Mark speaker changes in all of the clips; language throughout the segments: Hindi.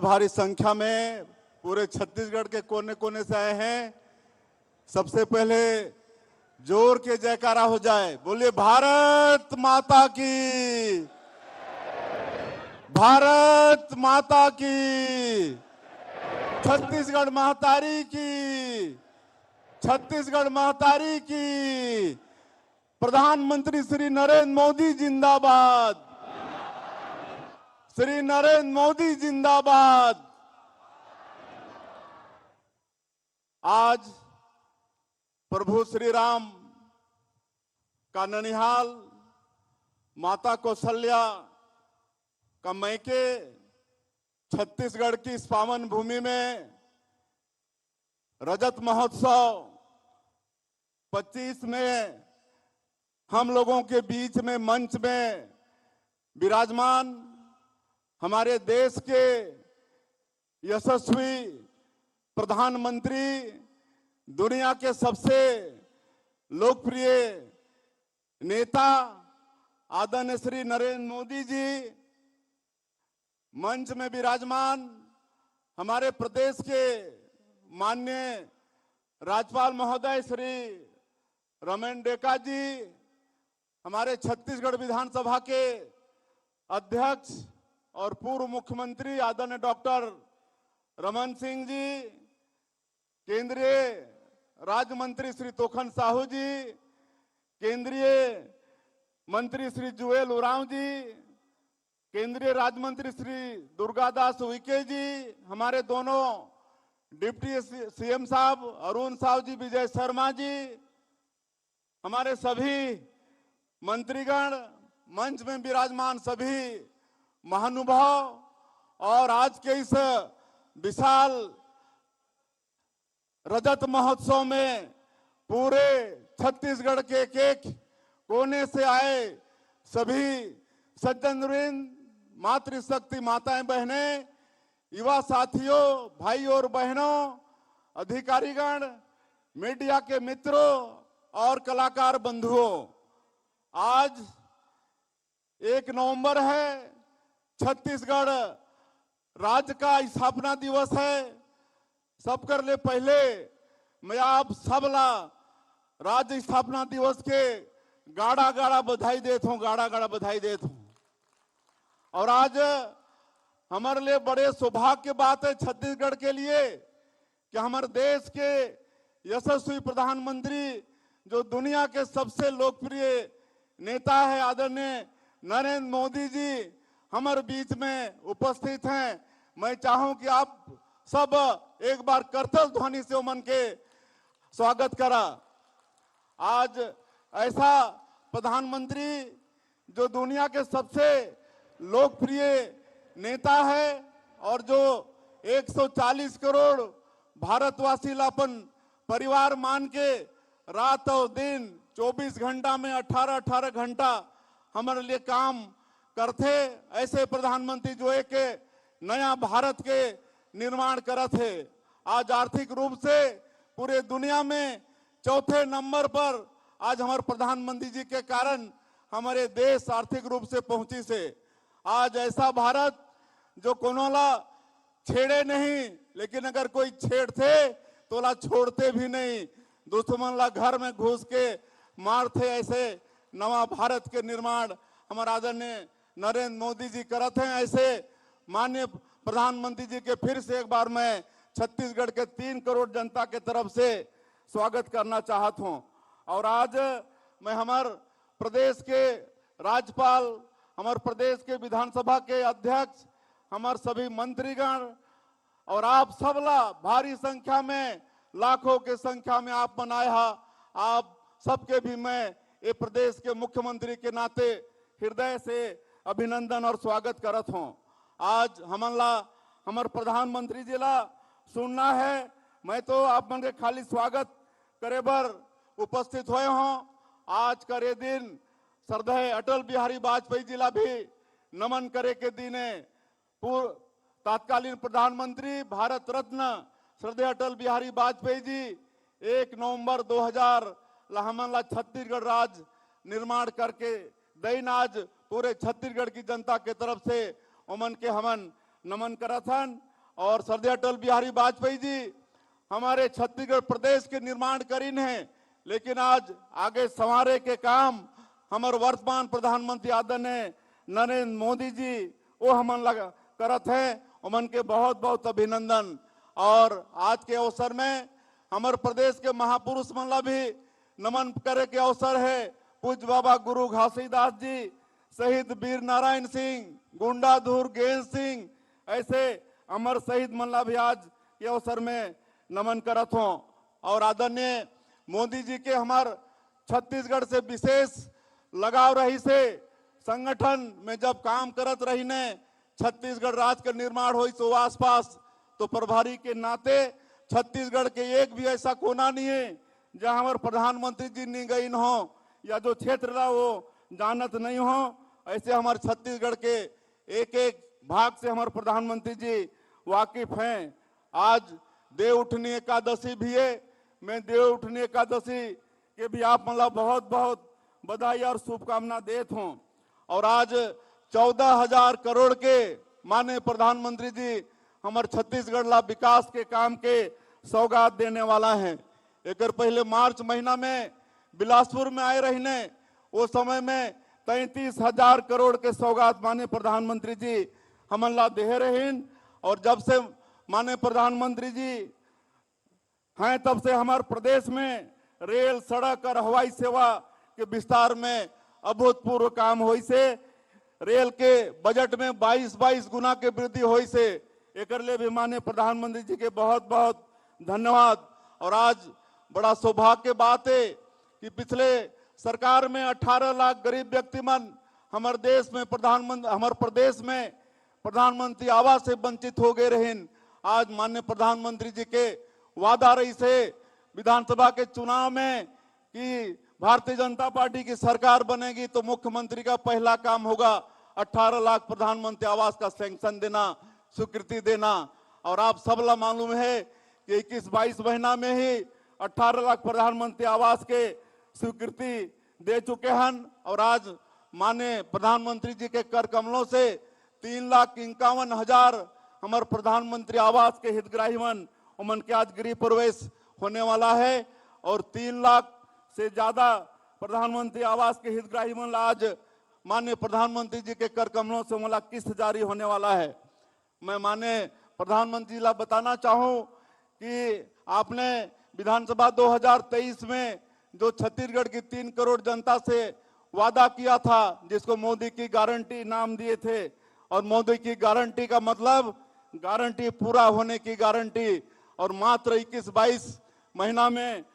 Speaker 1: भारी संख्या में पूरे छत्तीसगढ़ के कोने कोने से आए हैं। सबसे पहले जोर के जयकारा हो जाए, बोलिए भारत माता की, भारत माता की, छत्तीसगढ़ महतारी की, छत्तीसगढ़ महतारी की, प्रधानमंत्री श्री नरेंद्र मोदी जिंदाबाद, श्री नरेंद्र मोदी जिंदाबाद। आज प्रभु श्री राम का ननिहाल, माता कौशल्या का मैके, छत्तीसगढ़ की इस पावन भूमि में रजत महोत्सव 25 में हम लोगों के बीच में मंच में विराजमान हमारे देश के यशस्वी प्रधानमंत्री, दुनिया के सबसे लोकप्रिय नेता आदरणीय श्री नरेंद्र मोदी जी, मंच में विराजमान हमारे प्रदेश के माननीय राज्यपाल महोदय श्री रमेन डेका जी, हमारे छत्तीसगढ़ विधानसभा के अध्यक्ष और पूर्व मुख्यमंत्री आदरणीय डॉक्टर रमन सिंह जी, केंद्रीय राज्य मंत्री श्री तोखन साहू जी, केंद्रीय मंत्री श्री जुएल उरांव जी, केंद्रीय राज्य मंत्री श्री दुर्गादास उइके जी, हमारे दोनों डिप्टी सीएम साहब अरुण साहू जी, विजय शर्मा जी, हमारे सभी मंत्रीगण, मंच में विराजमान सभी महानुभाव और आज के इस विशाल रजत महोत्सव में पूरे छत्तीसगढ़ के एक कोने से आए सभी सज्जनवृंद, मातृशक्ति माताएं बहनें, युवा साथियों, भाई और बहनों, अधिकारीगण, मीडिया के मित्रों और कलाकार बंधुओं, आज 1 नवंबर है, छत्तीसगढ़ राज्य का स्थापना दिवस है। सब कर ले पहले मैं आप सबला राज्य स्थापना दिवस के गाड़ा गाड़ा बधाई देता हूं, गाड़ा गाड़ा बधाई देता हूं। और आज हमारे लिए बड़े सौभाग्य की बात है छत्तीसगढ़ के लिए कि हमारे देश के यशस्वी प्रधानमंत्री, जो दुनिया के सबसे लोकप्रिय नेता है आदरणीय नरेंद्र मोदी जी, हमारे बीच में उपस्थित हैं। मैं चाहूं कि आप सब एक बार करतल ध्वनि से उमन के स्वागत करा। आज ऐसा प्रधानमंत्री जो दुनिया के सबसे लोकप्रिय नेता है और जो 140 करोड़ भारतवासी अपन परिवार मान के रात और दिन 24 घंटा में 18-18 घंटा हमारे लिए काम करते, ऐसे प्रधानमंत्री जो एक नया भारत के निर्माण करत है। आज आर्थिक रूप से पूरे दुनिया में चौथे नंबर पर आज हमारे प्रधानमंत्री जी के कारण हमारे देश आर्थिक रूप से पहुंची से। आज ऐसा भारत जो कोनोला छेड़े नहीं, लेकिन अगर कोई छेड़ते तो ला छोड़ते भी नहीं, दुश्मन ला घर में घुस के मारते। ऐसे नवा भारत के निर्माण हमारा आदरणीय नरेंद्र मोदी जी करत हैं। ऐसे माननीय प्रधानमंत्री जी के फिर से एक बार मैं छत्तीसगढ़ के 3 करोड़ जनता के तरफ से स्वागत करना चाहता हूं। और आज मैं हमारे प्रदेश के राज्यपाल, हमारे प्रदेश के विधानसभा के अध्यक्ष, हमारे सभी मंत्रीगण और आप सबला भारी संख्या में, लाखों के संख्या में आप बनाए, आप सबके भी मैं ये प्रदेश के मुख्यमंत्री के नाते हृदय से अभिनंदन और स्वागत करत हूं। आज हमला हमारे प्रधानमंत्री जी ला सुनना है, मैं तो आप मन के खाली स्वागत करे बर उपस्थित हुए हूं। आज करे दिन श्रद्धेय अटल बिहारी वाजपेयी जी ला भी नमन करे के दिन है। पूर्व तत्कालीन प्रधानमंत्री भारत रत्न श्रद्धेय अटल बिहारी वाजपेयी जी 1 नवंबर 2000 हमला छत्तीसगढ़ राज्य निर्माण करके दैन आज पूरे छत्तीसगढ़ की जनता के तरफ से उमन के हमन नमन करथन। और श्रद्धेय अटल बिहारी वाजपेयी जी हमारे छत्तीसगढ़ प्रदेश के निर्माण करीन है, लेकिन आज आगे संवारे के काम हमारे वर्तमान प्रधानमंत्री आदरणीय नरेंद्र मोदी जी वो हमन लगा करत हैं, उमन के बहुत बहुत अभिनंदन। और आज के अवसर में हमारे प्रदेश के महापुरुष मन ला भी नमन करे के अवसर है। पूज्य बाबा गुरु घासीदास जी, शहीद वीर नारायण सिंह, गुंडाधुर गेंद सिंह, ऐसे अमर शहीद मन ला भी आज के अवसर में नमन करत हो। और आदरणीय मोदी जी के हमार छत्तीसगढ़ से विशेष लगाव रही से, संगठन में जब काम करत रही ने, छत्तीसगढ़ राज्य का निर्माण हो सो आसपास, तो प्रभारी के नाते छत्तीसगढ़ के एक भी ऐसा कोना नहीं है जहां हमारे प्रधानमंत्री जी नहीं गई हो या जो क्षेत्र रहा वो जानत नहीं हो। ऐसे हमारे छत्तीसगढ़ के एक एक भाग से हमारे प्रधानमंत्री जी वाकिफ हैं। आज देव उठनी एकादशी भी है, मैं देव उठनी एकादशी के भी आप मतलब बहुत बहुत बधाई और शुभकामना देता हूं। और आज 14,000 करोड़ के माननीय प्रधानमंत्री जी हमारे छत्तीसगढ़ ला विकास के काम के सौगात देने वाला है। एक पहले मार्च महीना में बिलासपुर में आए रहने, वो समय में 33,000 करोड़ के सौगात माननीय प्रधानमंत्री जी हमन ला दे रहीन। और जब से माननीय प्रधानमंत्री जी हैं तब से हमारे प्रदेश में रेल, सड़क और हवाई सेवा के विस्तार में अभूतपूर्व काम हुई से, रेल के बजट में 22 गुना के वृद्धि हुई से, एक लिए भी माननीय प्रधानमंत्री जी के बहुत बहुत धन्यवाद। और आज बड़ा सौभाग्य की बात है कि पिछले सरकार में 18 लाख गरीब व्यक्ति मन हमारे देश में हमारे प्रदेश में प्रधानमंत्री आवास से वंचित हो गए रहे। आज माननीय प्रधानमंत्री जी के वादा रही से विधानसभा के चुनाव में कि भारतीय जनता पार्टी की सरकार बनेगी तो मुख्यमंत्री का पहला काम होगा 18 लाख प्रधानमंत्री आवास का सैंक्शन देना, स्वीकृति देना। और आप सब ला मालूम है कि 21-22 महीना में ही 18 लाख प्रधानमंत्री आवास के स्वीकृति दे चुके हैं। और आज माननीय प्रधानमंत्री जी के कर कमलों से 3,51,000 हमारे प्रधानमंत्री आवास के हितग्राही उमन के आज गृह प्रवेश होने वाला है। और 3 लाख से ज्यादा प्रधानमंत्री आवास के हितग्राही मन आज माननीय प्रधानमंत्री जी के कर कमलों से मला किस्त जारी होने वाला है। मैं माननीय प्रधानमंत्री जी ला बताना चाहूं कि आपने विधानसभा 2023 में जो छत्तीसगढ़ की 3 करोड़ जनता से वादा किया था, जिसको मोदी की गारंटी नाम दिए थे, और मोदी की गारंटी का मतलब गारंटी पूरा होने की गारंटी। और मात्र 21-22 महीना में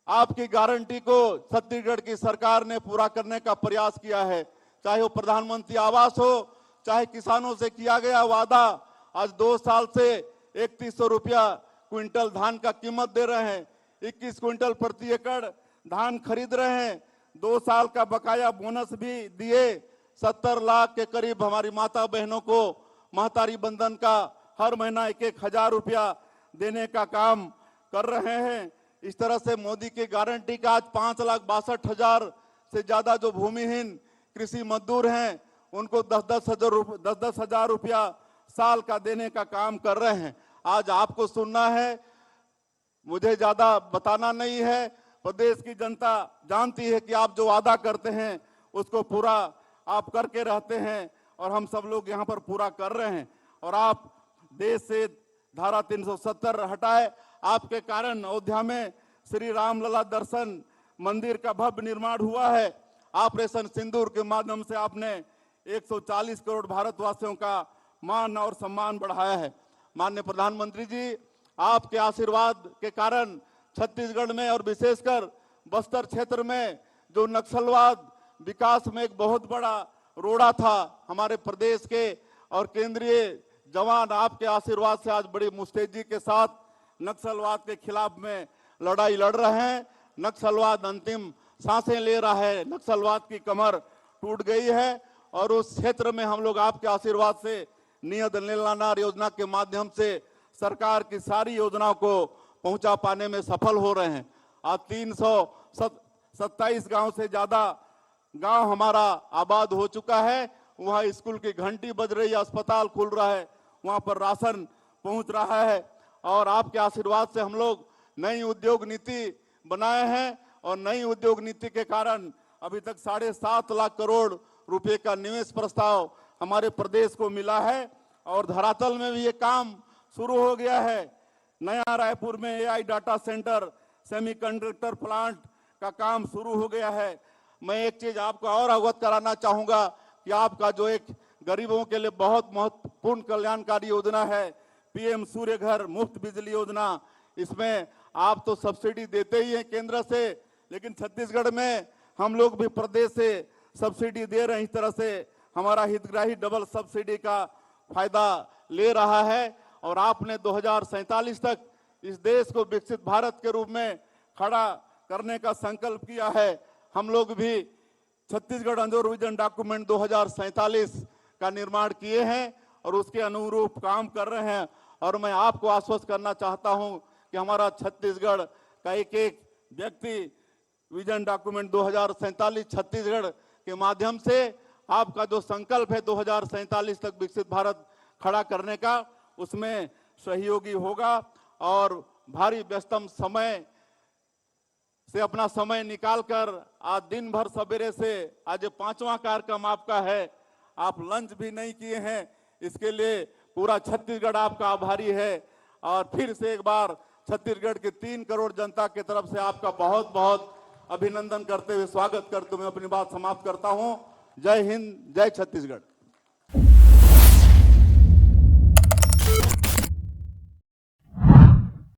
Speaker 1: आपकी गारंटी को छत्तीसगढ़ की सरकार ने पूरा करने का प्रयास किया है। चाहे वो प्रधानमंत्री आवास हो, चाहे किसानों से किया गया वादा। आज 2 साल से 3100 रुपया क्विंटल धान का कीमत दे रहे हैं, 21 क्विंटल प्रति एकड़ धान खरीद रहे हैं। 2 साल का बकाया बोनस भी दिए। 70 लाख के करीब हमारी माता बहनों को महतारी बंधन का हर महीना 1,000 रुपया देने का काम कर रहे हैं। इस तरह से मोदी की गारंटी का आज 5,62,000 से ज्यादा जो भूमिहीन कृषि मजदूर हैं उनको 10-10 हजार रुपया साल का देने का काम कर रहे हैं। आज आपको सुनना है, मुझे ज्यादा बताना नहीं है। प्रदेश की जनता जानती है कि आप जो वादा करते हैं उसको पूरा आप करके रहते हैं, और हम सब लोग यहाँ पर पूरा कर रहे हैं। और आप देश से धारा 370 हटाए, आपके कारण अयोध्या में श्री रामलला दर्शन मंदिर का भव्य निर्माण हुआ है। ऑपरेशन सिंदूर के माध्यम से आपने 140 करोड़ भारतवासियों का मान और सम्मान बढ़ाया है। माननीय प्रधानमंत्री जी, आपके आशीर्वाद के कारण छत्तीसगढ़ में और विशेषकर बस्तर क्षेत्र में जो नक्सलवाद विकास में एक बहुत बड़ा रोड़ा था हमारे प्रदेश के, और केंद्रीय जवान आपके आशीर्वाद से आज बड़ी मुस्तैदी के साथ नक्सलवाद के खिलाफ में लड़ाई लड़ रहे हैं। नक्सलवाद अंतिम सांसें ले रहा है, नक्सलवाद की कमर टूट गई है। और उस क्षेत्र में हम लोग आपके आशीर्वाद से नियत नीलानार योजना के माध्यम से सरकार की सारी योजनाओं को पहुंचा पाने में सफल हो रहे हैं। आज 327 गांव से ज्यादा गांव हमारा आबाद हो चुका है। वहाँ स्कूल की घंटी बज रही है, अस्पताल खुल रहा है, वहाँ पर राशन पहुंच रहा है। और आपके आशीर्वाद से हम लोग नई उद्योग नीति बनाए हैं और नई उद्योग नीति के कारण अभी तक 7.5 लाख करोड़ रुपए का निवेश प्रस्ताव हमारे प्रदेश को मिला है और धरातल में भी ये काम शुरू हो गया है। नया रायपुर में AI data centre, semiconductor plant का काम शुरू हो गया है। मैं एक चीज आपको और अवगत कराना चाहूंगा कि आपका जो एक गरीबों के लिए बहुत महत्वपूर्ण कल्याणकारी योजना है, पीएम सूर्य घर मुफ्त बिजली योजना, इसमें आप तो सब्सिडी देते ही हैं केंद्र से, लेकिन छत्तीसगढ़ में हम लोग भी प्रदेश से सब्सिडी दे रहे हैं। इस तरह से हमारा हितग्राही डबल सब्सिडी का फायदा ले रहा है और आपने 2047 तक इस देश को विकसित भारत के रूप में खड़ा करने का संकल्प किया है। हम लोग भी छत्तीसगढ़ अंजोर विजन डॉक्यूमेंट 2047 का निर्माण किए हैं और उसके अनुरूप काम कर रहे हैं। और मैं आपको आश्वस्त करना चाहता हूं कि हमारा छत्तीसगढ़ का एक एक व्यक्ति विजन डॉक्यूमेंट 2047 छत्तीसगढ़ के माध्यम से आपका जो संकल्प है 2047 तक विकसित भारत खड़ा करने का, उसमें सहयोगी होगा। और भारी व्यस्तम समय से अपना समय निकालकर आज दिन भर सवेरे से आज 5वां कार्यक्रम आपका है, आप लंच भी नहीं किए हैं, इसके लिए पूरा छत्तीसगढ़ आपका आभारी है। और फिर से एक बार छत्तीसगढ़ के 3 करोड़ जनता की तरफ से आपका बहुत बहुत अभिनंदन करते हुए स्वागत करते हुए अपनी बात समाप्त करता हूं। जय हिंद, जय छत्तीसगढ़।